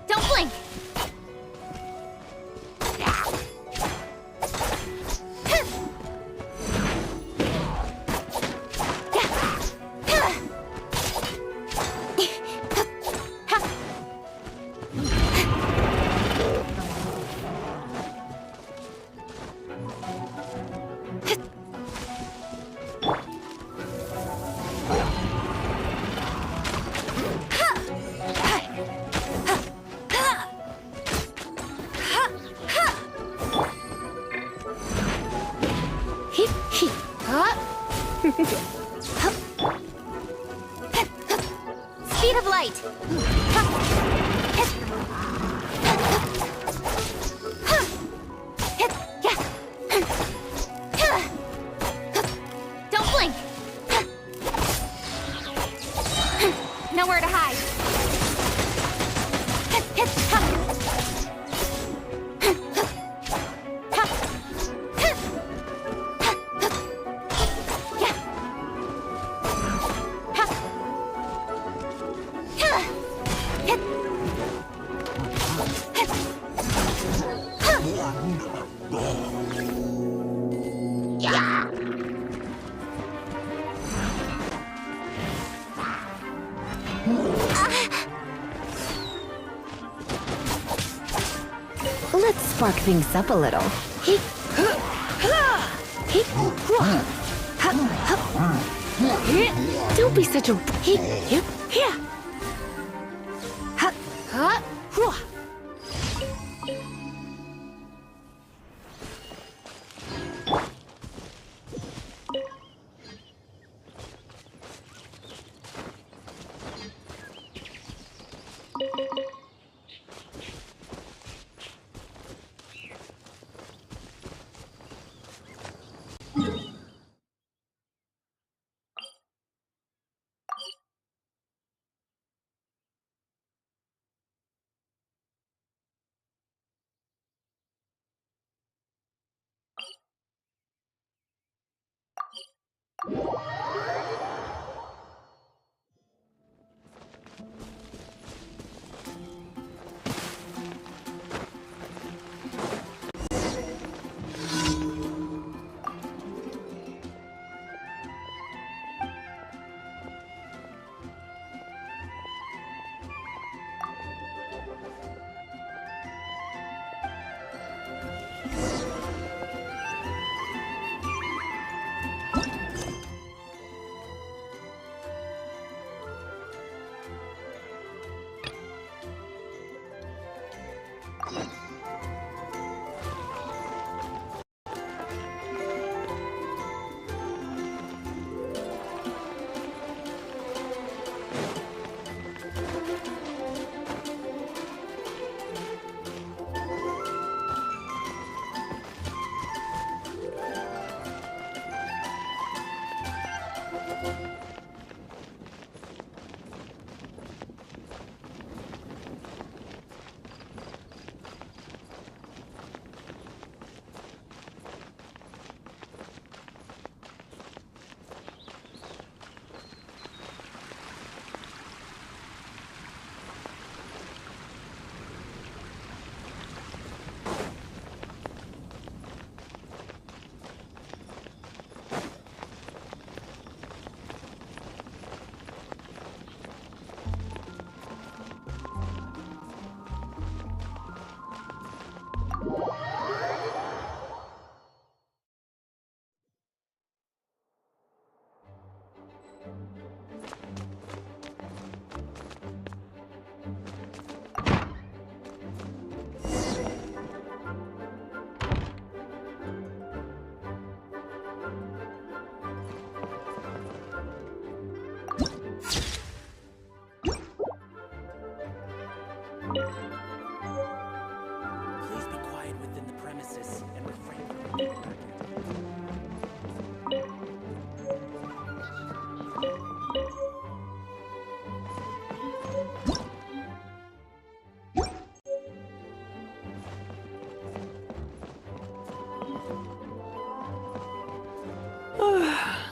Don't blink! Speed of light! Don't blink! Nowhere to hide! Let's spark things up a little. Don't be such a...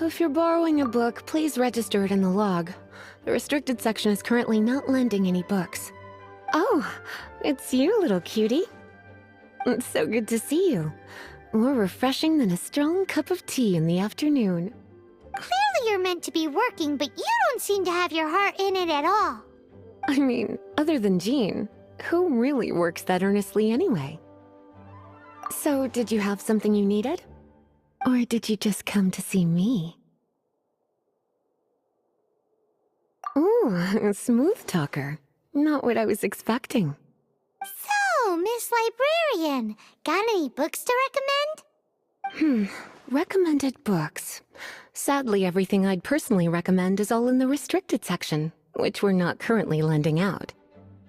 if you're borrowing a book, please register it in the log. The restricted section is currently not lending any books. Oh, it's you, little cutie. It's so good to see you. More refreshing than a strong cup of tea in the afternoon. Clearly you're meant to be working, but you don't seem to have your heart in it at all. I mean, other than Jean, who really works that earnestly anyway? So, did you have something you needed? Or did you just come to see me? Ooh, a smooth talker. Not what I was expecting. So, Miss Librarian, got any books to recommend? Recommended books. Sadly, everything I'd personally recommend is all in the restricted section, which we're not currently lending out.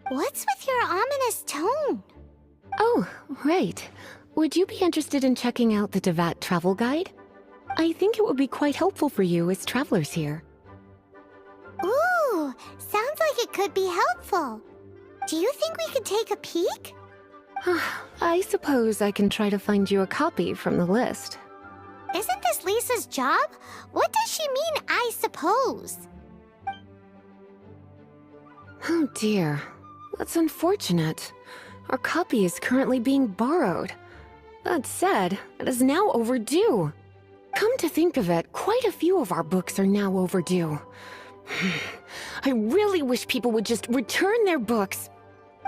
What's with your ominous tone? Oh, right. Would you be interested in checking out the Devat travel guide? I think it would be quite helpful for you as travelers here. Ooh, sounds like it could be helpful. Do you think we could take a peek? I suppose I can try to find you a copy from the list. Isn't this Lisa's job? What does she mean, I suppose? Oh dear, that's unfortunate. Our copy is currently being borrowed. That said, it is now overdue. Come to think of it, quite a few of our books are now overdue. I really wish people would just return their books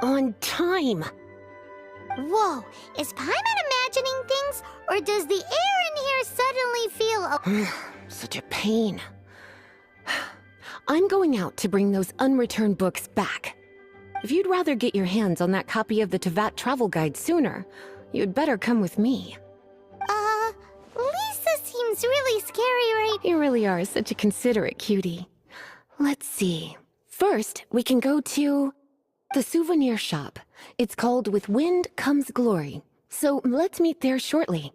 on time. Whoa, is Paimon imagining things, or does the air in here suddenly feel... Such a pain. I'm going out to bring those unreturned books back. If you'd rather get your hands on that copy of the Tevat travel guide sooner, you'd better come with me. Lisa seems really scary right... You really are such a considerate cutie. Let's see. First, we can go to the souvenir shop. It's called With Wind Comes Glory. So let's meet there shortly.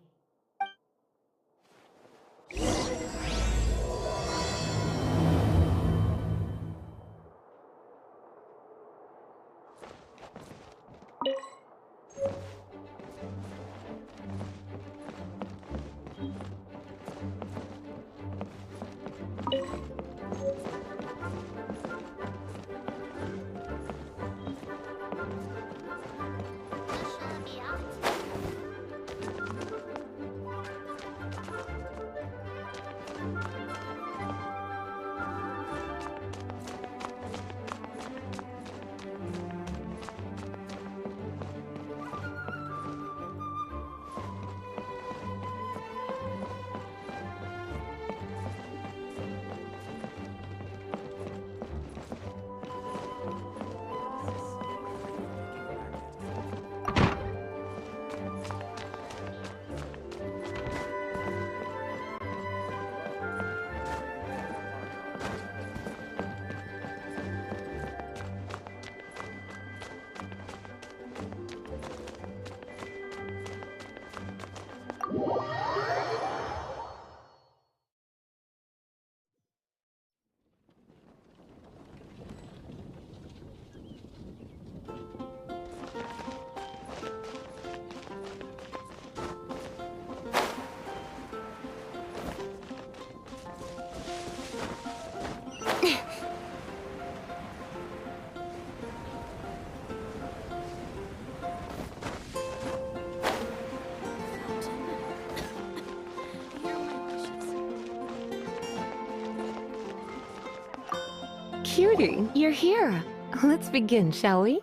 Cutie, you're here. Let's begin, shall we?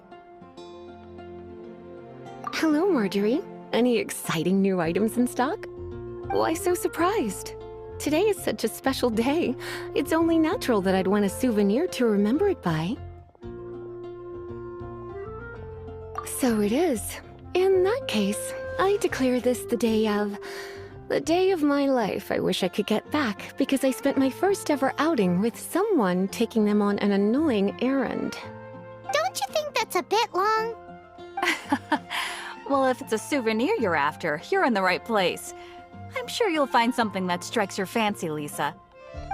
Hello, Marjorie. Any exciting new items in stock? Why so surprised? Today is such a special day. It's only natural that I'd want a souvenir to remember it by. So it is. In that case, I declare this the day of my life I wish I could get back because I spent my first ever outing with someone taking them on an annoying errand. Don't you think that's a bit long? Well, if it's a souvenir you're after, you're in the right place. I'm sure you'll find something that strikes your fancy, Lisa.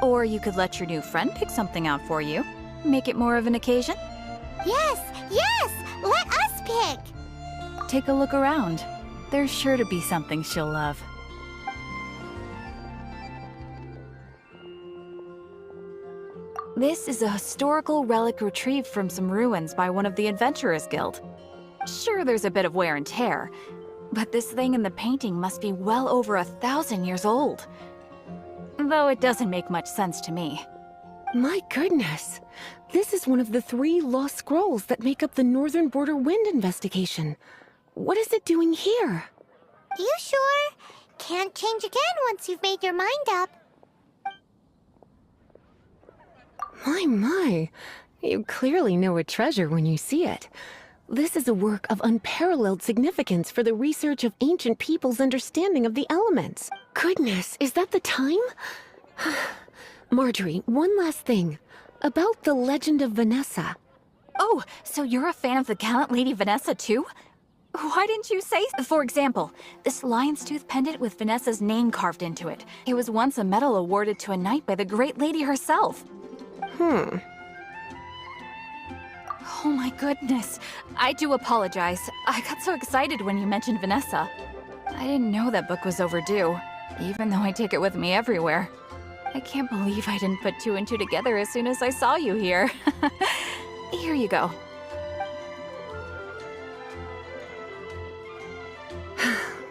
Or you could let your new friend pick something out for you. Make it more of an occasion. Yes, yes! Let us pick! Take a look around. There's sure to be something she'll love. This is a historical relic retrieved from some ruins by one of the Adventurers Guild. Sure, there's a bit of wear and tear, but this thing in the painting must be well over 1,000 years old. Though it doesn't make much sense to me. My goodness. This is one of the 3 lost scrolls that make up the Northern Border Wind investigation. What is it doing here? You sure? Can't change again once you've made your mind up. My. You clearly know a treasure when you see it. This is a work of unparalleled significance for the research of ancient people's understanding of the elements. Goodness, is that the time? Marjorie, one last thing. About the legend of Vanessa. Oh, so you're a fan of the gallant Lady Vanessa too? Why didn't you say? For example, this lion's tooth pendant with Vanessa's name carved into it. It was once a medal awarded to a knight by the great lady herself. Oh my goodness. I do apologize. I got so excited when you mentioned Vanessa. I didn't know that book was overdue, even though I take it with me everywhere. I can't believe I didn't put 2 and 2 together as soon as I saw you here. Here you go.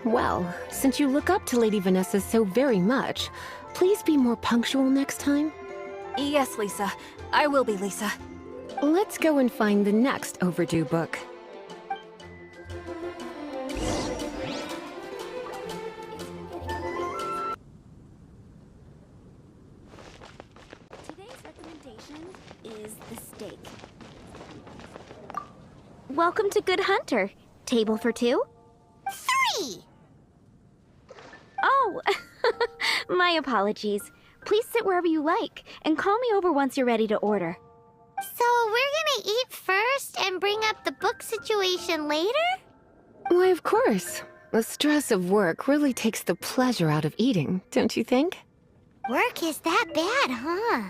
Well, since you look up to Lady Vanessa so very much, please be more punctual next time. Yes, Lisa. I will be, Lisa. Let's go and find the next overdue book. Today's recommendation is the steak. Welcome to Good Hunter. Table for 2? 3! Oh, my apologies. Please sit wherever you like, and call me over once you're ready to order. So we're gonna eat first and bring up the book situation later? Why, of course. The stress of work really takes the pleasure out of eating, don't you think? Work is that bad, huh?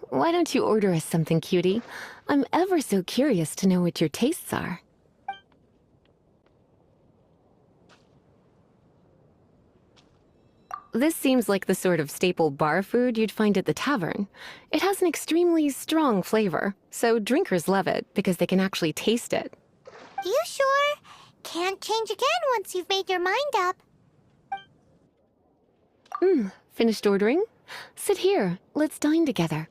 Why don't you order us something, cutie? I'm ever so curious to know what your tastes are. This seems like the sort of staple bar food you'd find at the tavern. It has an extremely strong flavor, so drinkers love it because they can actually taste it. You sure? Can't change again once you've made your mind up. Finished ordering? Sit here. Let's dine together.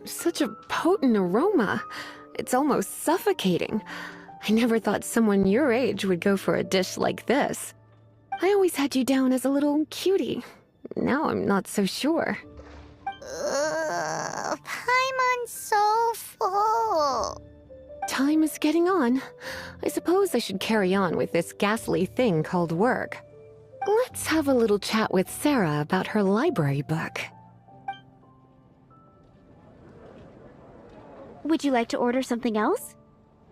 Such a potent aroma. It's almost suffocating. I never thought someone your age would go for a dish like this. I always had you down as a little cutie. Now I'm not so sure. Paimon's so full. Time is getting on. I suppose I should carry on with this ghastly thing called work. Let's have a little chat with Sarah about her library book. Would you like to order something else?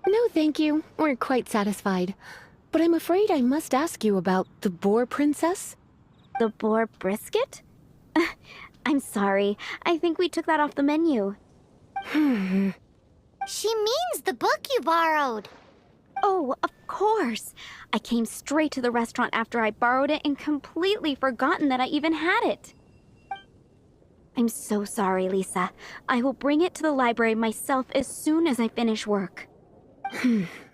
No, thank you. We're quite satisfied. But I'm afraid I must ask you about the Boar Princess. The boar brisket? I'm sorry. I think we took that off the menu. She means the book you borrowed. Oh, of course. I came straight to the restaurant after I borrowed it and completely forgotten that I even had it. I'm so sorry, Lisa. I will bring it to the library myself as soon as I finish work.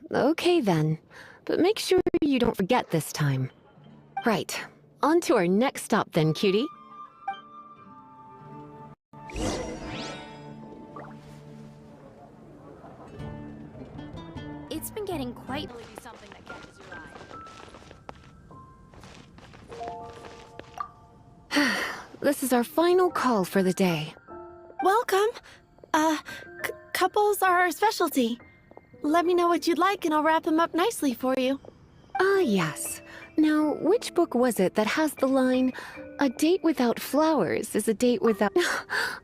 Okay then. But make sure you don't forget this time. Right. On to our next stop then, cutie. It's been getting quite... Something that catches your eye. This is our final call for the day. Welcome. Couples are our specialty. Let me know what you'd like and I'll wrap them up nicely for you. Ah, yes. Now, which book was it that has the line, "A date without flowers is a date without..."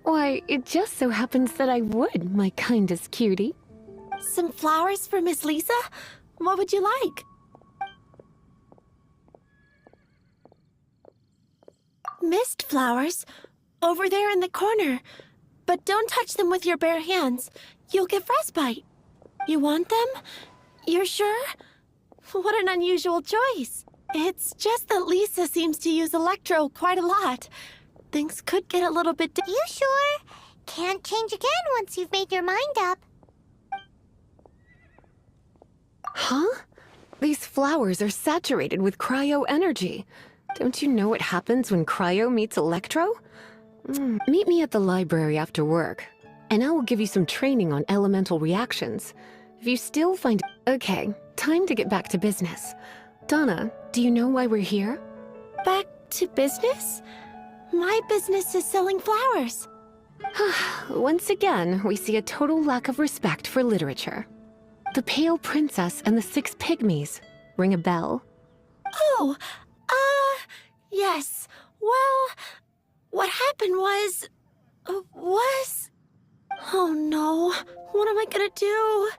Why, it just so happens that I would, my kindest cutie. Some flowers for Miss Lisa? What would you like? Mist flowers? Over there in the corner. But don't touch them with your bare hands. You'll get frostbite. You want them? You're sure? What an unusual choice. It's just that Lisa seems to use Electro quite a lot. Things could get a little bit... You sure? Can't change again once you've made your mind up. Huh? These flowers are saturated with cryo energy. Don't you know what happens when cryo meets electro? Meet me at the library after work, and I will give you some training on elemental reactions. If you still find... Okay, time to get back to business. Donna, do you know why we're here? Back to business? My business is selling flowers. Once again, we see a total lack of respect for literature. The Pale Princess and the Six Pygmies. Ring a bell? Oh, yes. Well, what happened was... Oh no, what am I gonna do?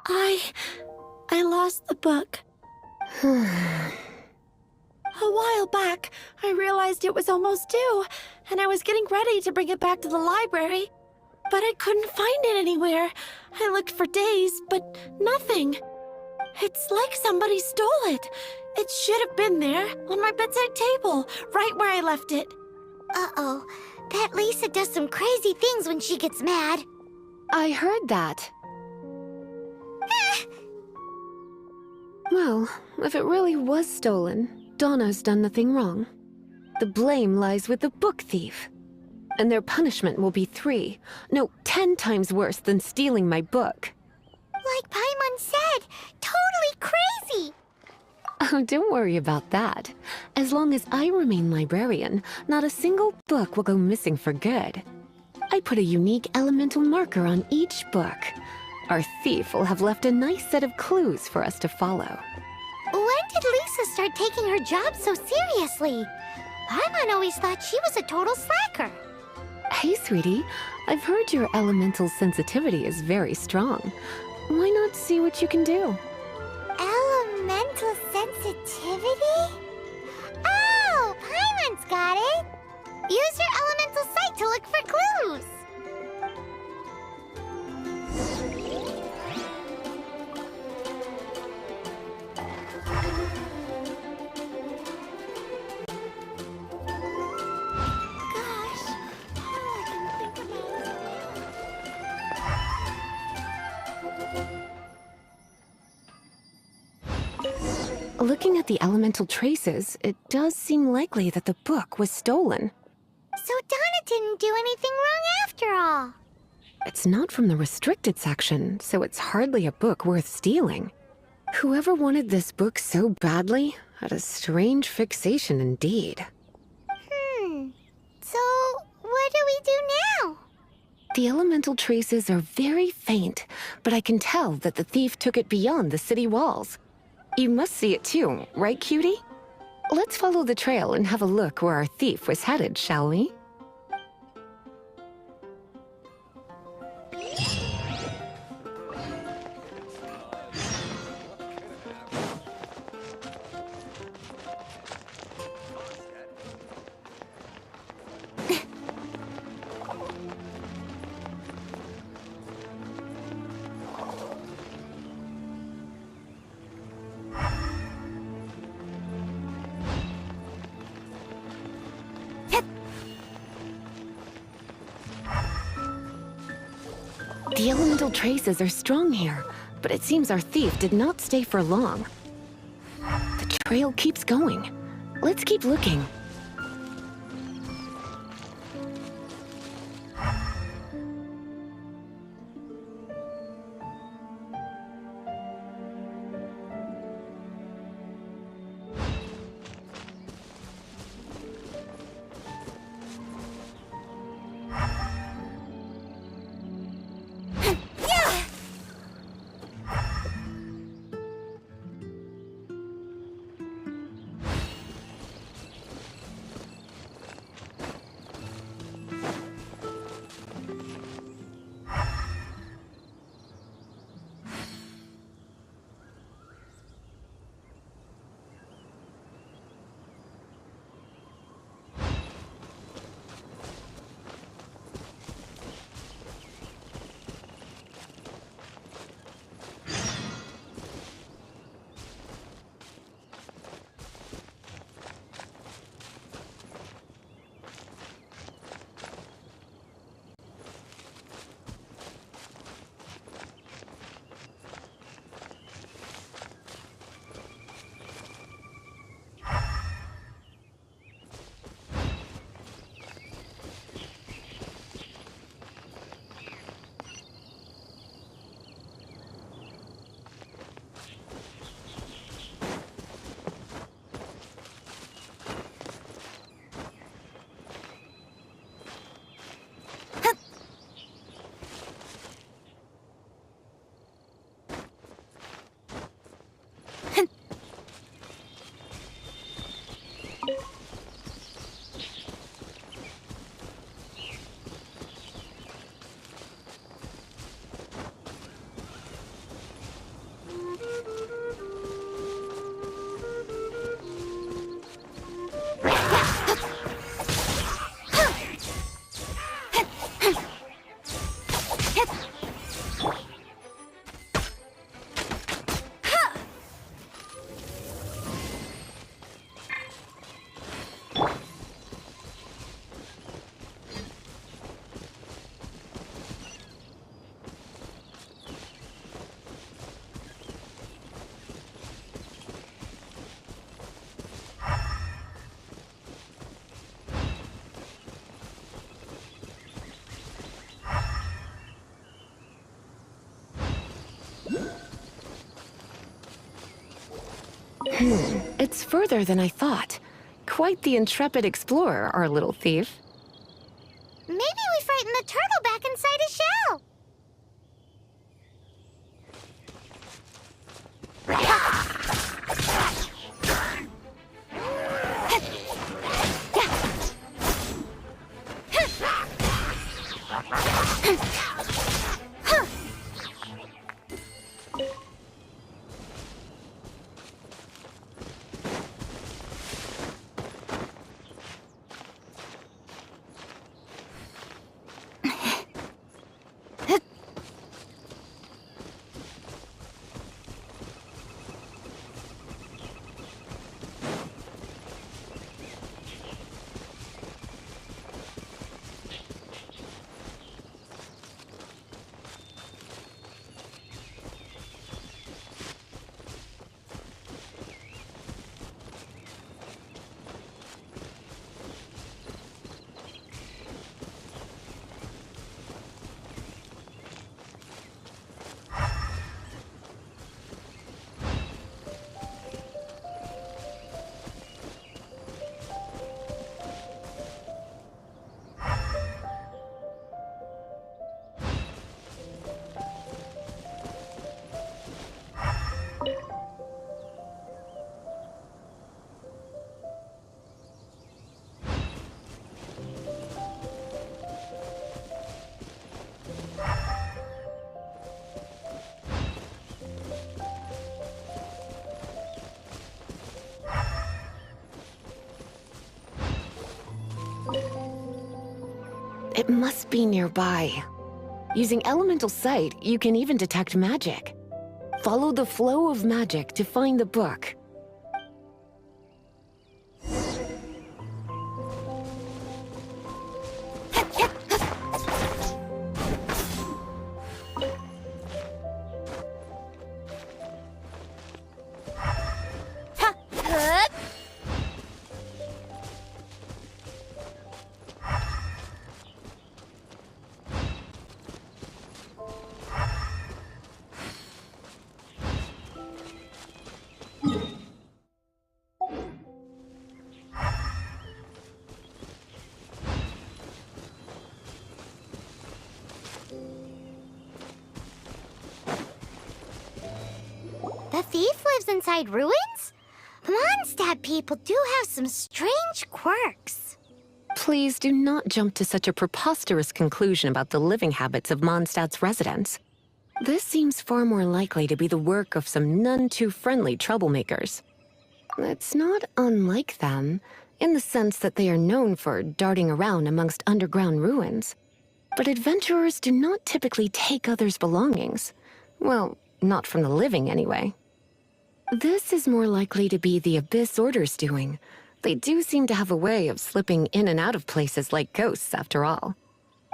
I lost the book. A while back, I realized it was almost due, and I was getting ready to bring it back to the library. But I couldn't find it anywhere. I looked for days, but nothing. It's like somebody stole it. It should have been there, on my bedside table, right where I left it. Uh-oh. That Lisa does some crazy things when she gets mad. I heard that. Well, if it really was stolen, Donna's done nothing wrong. The blame lies with the book thief. And their punishment will be 10 times worse than stealing my book. Like Paimon said, totally crazy. Oh, don't worry about that. As long as I remain librarian, not a single book will go missing for good. I put a unique elemental marker on each book. Our thief will have left a nice set of clues for us to follow. When did Lisa start taking her job so seriously? Paimon always thought she was a total slacker. Hey, sweetie. I've heard your elemental sensitivity is very strong. Why not see what you can do? Elemental sensitivity? Oh, Paimon's got it! Use your elemental sight to look for clues! Looking at the elemental traces, it does seem likely that the book was stolen. So Donna didn't do anything wrong after all. It's not from the restricted section, so it's hardly a book worth stealing. Whoever wanted this book so badly had a strange fixation indeed. So what do we do now? The elemental traces are very faint, but I can tell that the thief took it beyond the city walls. You must see it too, right, cutie? Let's follow the trail and have a look where our thief was headed, shall we? The elemental traces are strong here, but it seems our thief did not stay for long. The trail keeps going. Let's keep looking. It's further than I thought. Quite the intrepid explorer, our little thief. Maybe we frightened the turtle back inside his shell. It must be nearby. Using elemental sight, you can even detect magic. Follow the flow of magic to find the book. The thief lives inside ruins? Mondstadt people do have some strange quirks. Please do not jump to such a preposterous conclusion about the living habits of Mondstadt's residents. This seems far more likely to be the work of some none-too-friendly troublemakers. It's not unlike them, in the sense that they are known for darting around amongst underground ruins. But adventurers do not typically take others' belongings. Well, not from the living, anyway. This is more likely to be the Abyss Order's doing. They do seem to have a way of slipping in and out of places like ghosts, after all.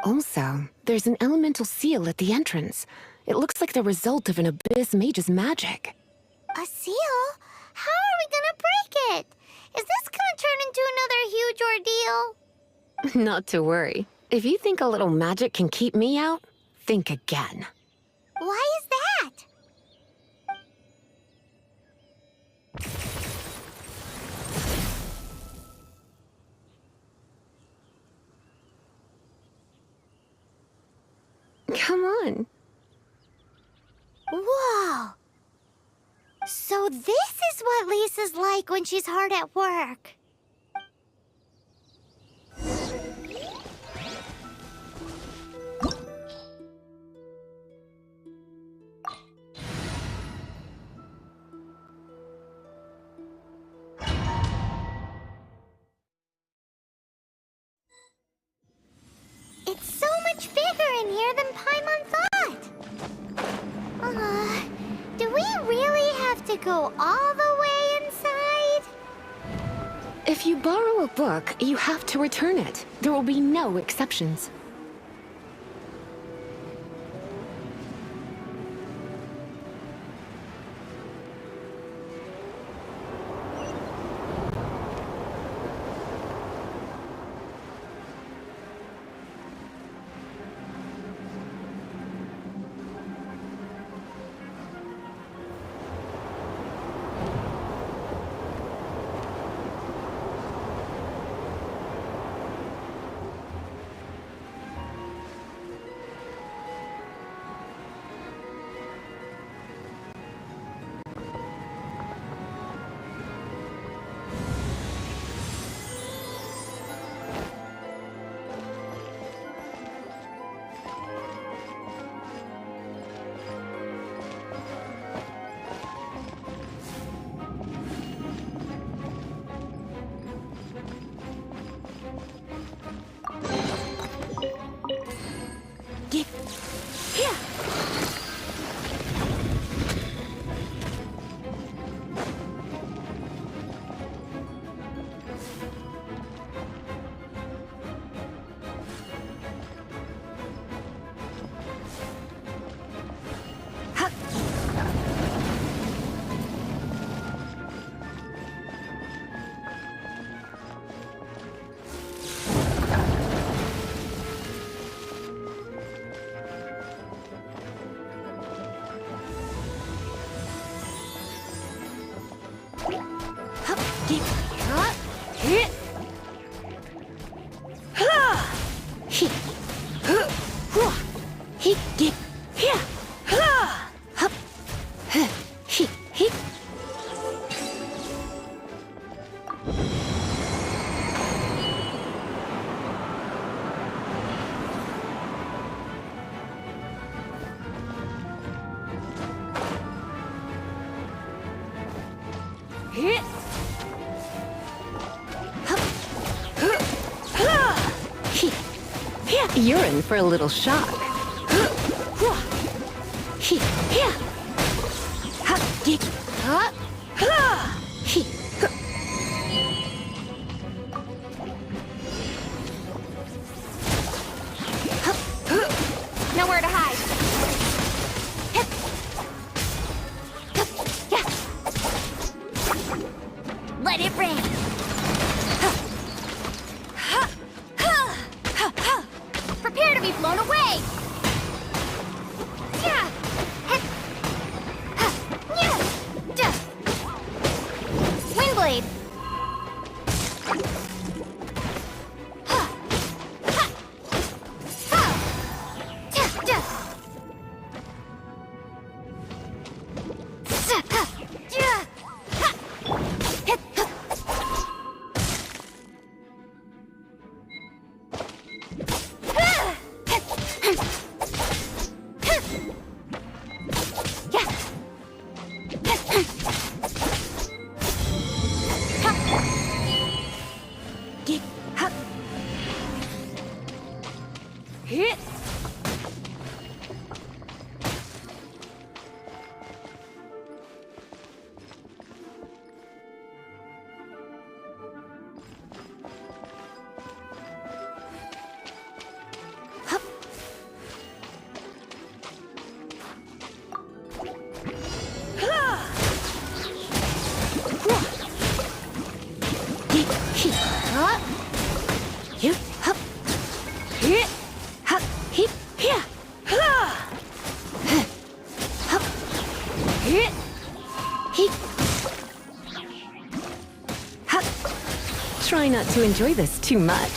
Also, there's an elemental seal at the entrance. It looks like the result of an Abyss mage's magic. A seal? How are we gonna break it? Is this gonna turn into another huge ordeal? Not to worry. If you think a little magic can keep me out, think again. Why is that? Come on. Whoa! So this is what Lisa's like when she's hard at work. It's so much bigger in here than Paimon thought. Do we really have to go all the way inside? If you borrow a book, you have to return it. There will be no exceptions. You're in for a little shock. Nowhere to hide. Let it rain. Prepare to be blown away. Windblade. Try not to enjoy this too much.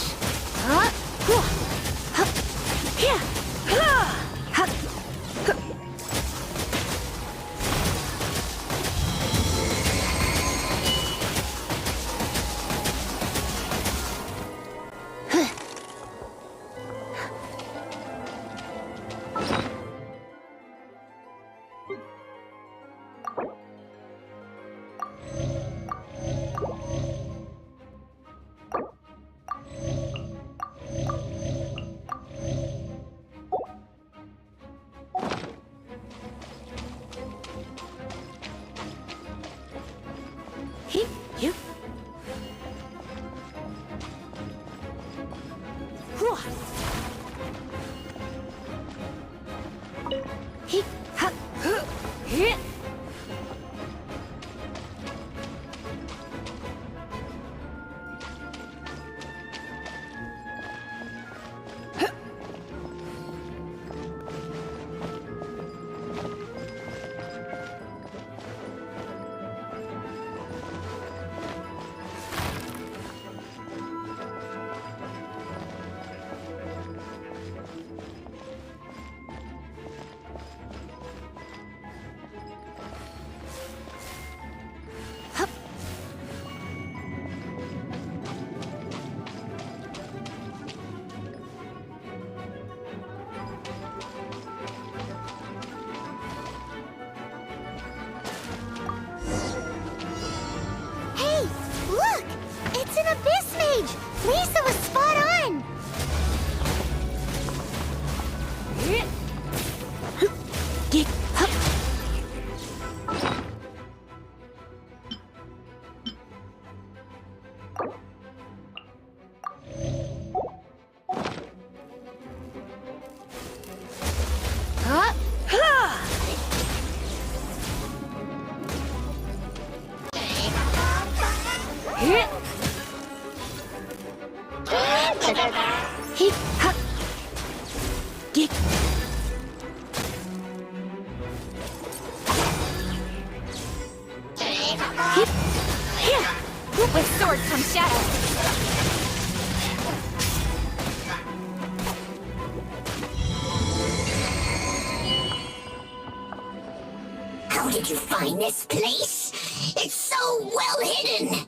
did you find this place? It's so well hidden!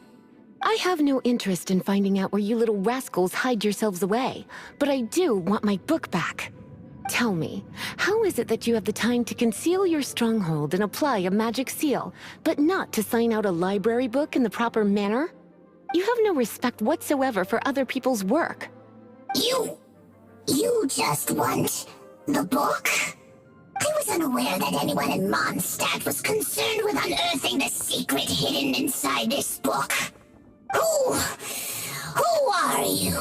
I have no interest in finding out where you little rascals hide yourselves away, but I do want my book back. Tell me, how is it that you have the time to conceal your stronghold and apply a magic seal, but not to sign out a library book in the proper manner? You have no respect whatsoever for other people's work. You just want the book? I was unaware that anyone in Mondstadt was concerned with unearthing the secret hidden inside this book. Who are you?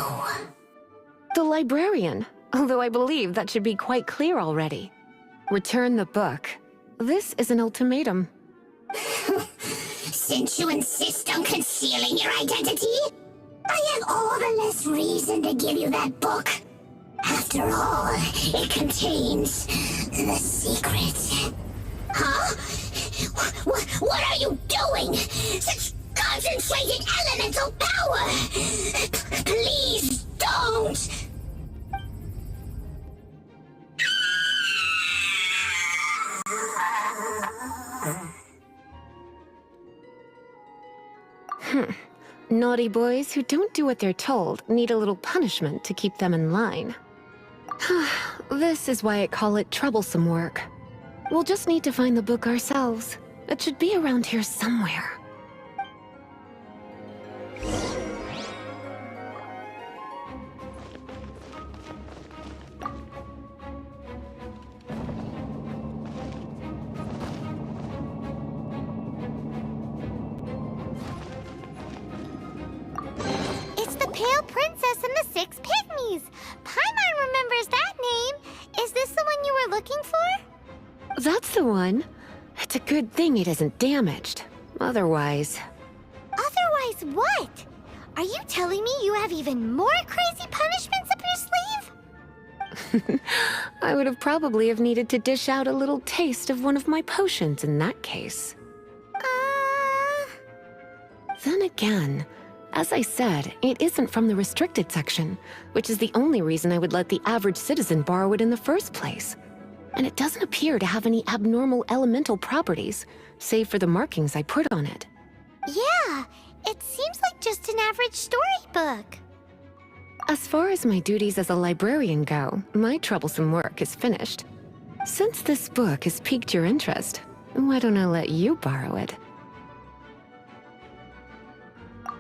The librarian, although I believe that should be quite clear already. Return the book. This is an ultimatum. Since you insist on concealing your identity, I have all the less reason to give you that book. After all, it contains the secret. Huh? What are you doing? Such concentrated elemental power! Please don't! Naughty boys who don't do what they're told need a little punishment to keep them in line. This is why I call it troublesome work. We'll just need to find the book ourselves. It should be around here somewhere. It's the Pale Princess and the Six Pygmies. Paimon remembers that name. Is this the one you were looking for? That's the one. It's a good thing it isn't damaged. Otherwise... Otherwise what? Are you telling me you have even more crazy punishments up your sleeve? I would have probably have needed to dish out a little taste of one of my potions in that case. Then again, as I said, it isn't from the restricted section, which is the only reason I would let the average citizen borrow it in the first place. And it doesn't appear to have any abnormal elemental properties, save for the markings I put on it. Yeah, it seems like just an average storybook. As far as my duties as a librarian go, my troublesome work is finished. Since this book has piqued your interest, why don't I let you borrow it?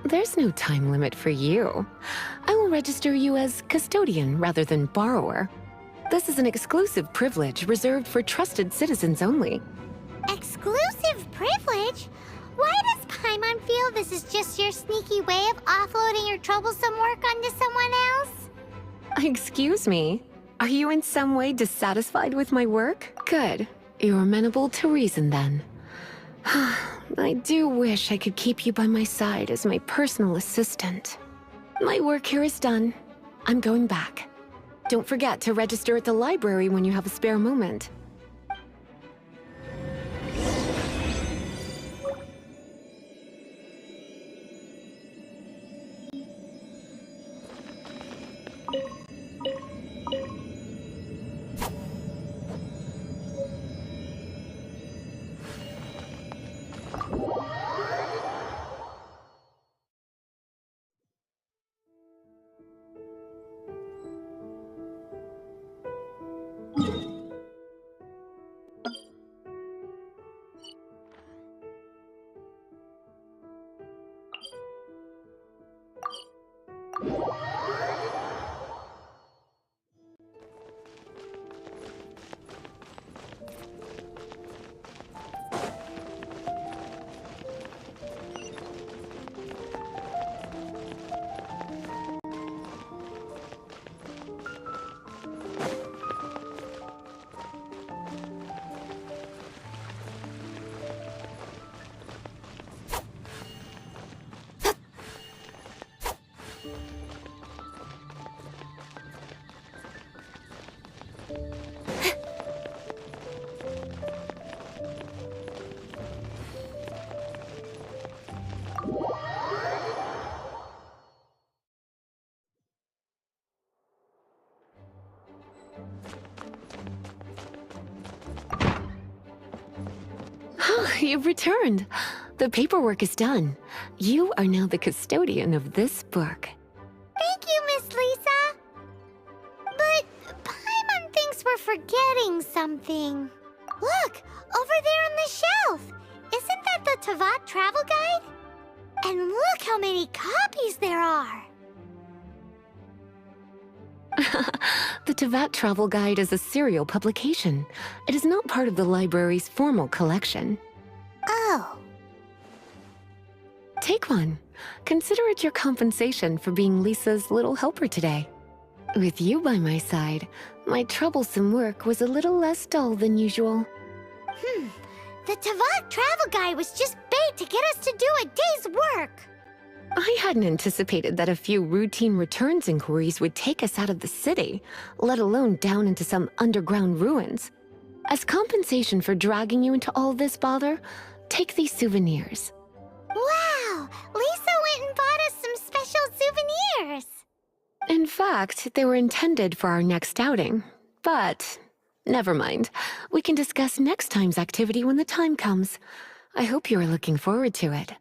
There's no time limit for you. I will register you as custodian rather than borrower. This is an exclusive privilege reserved for trusted citizens only. Exclusive privilege? Why does Paimon feel this is just your sneaky way of offloading your troublesome work onto someone else? Excuse me? Are you in some way dissatisfied with my work? Good. You're amenable to reason then. I do wish I could keep you by my side as my personal assistant. My work here is done. I'm going back. Don't forget to register at the library when you have a spare moment. You've returned. The paperwork is done. You are now the custodian of this book. Thank you, Miss Lisa. But Paimon thinks we're forgetting something. Look, over there on the shelf. Isn't that the Tavat travel guide? And look how many copies there are. The Tavat Travel Guide is a serial publication. It is not part of the library's formal collection. Oh. Take one. Consider it your compensation for being Lisa's little helper today. With you by my side, my troublesome work was a little less dull than usual. The Tavat travel guide was just bait to get us to do a day's work. I hadn't anticipated that a few routine returns inquiries would take us out of the city, let alone down into some underground ruins. As compensation for dragging you into all this bother, take these souvenirs. Wow, Lisa went and bought us some special souvenirs. In fact, they were intended for our next outing, but never mind. We can discuss next time's activity when the time comes. I hope you are looking forward to it.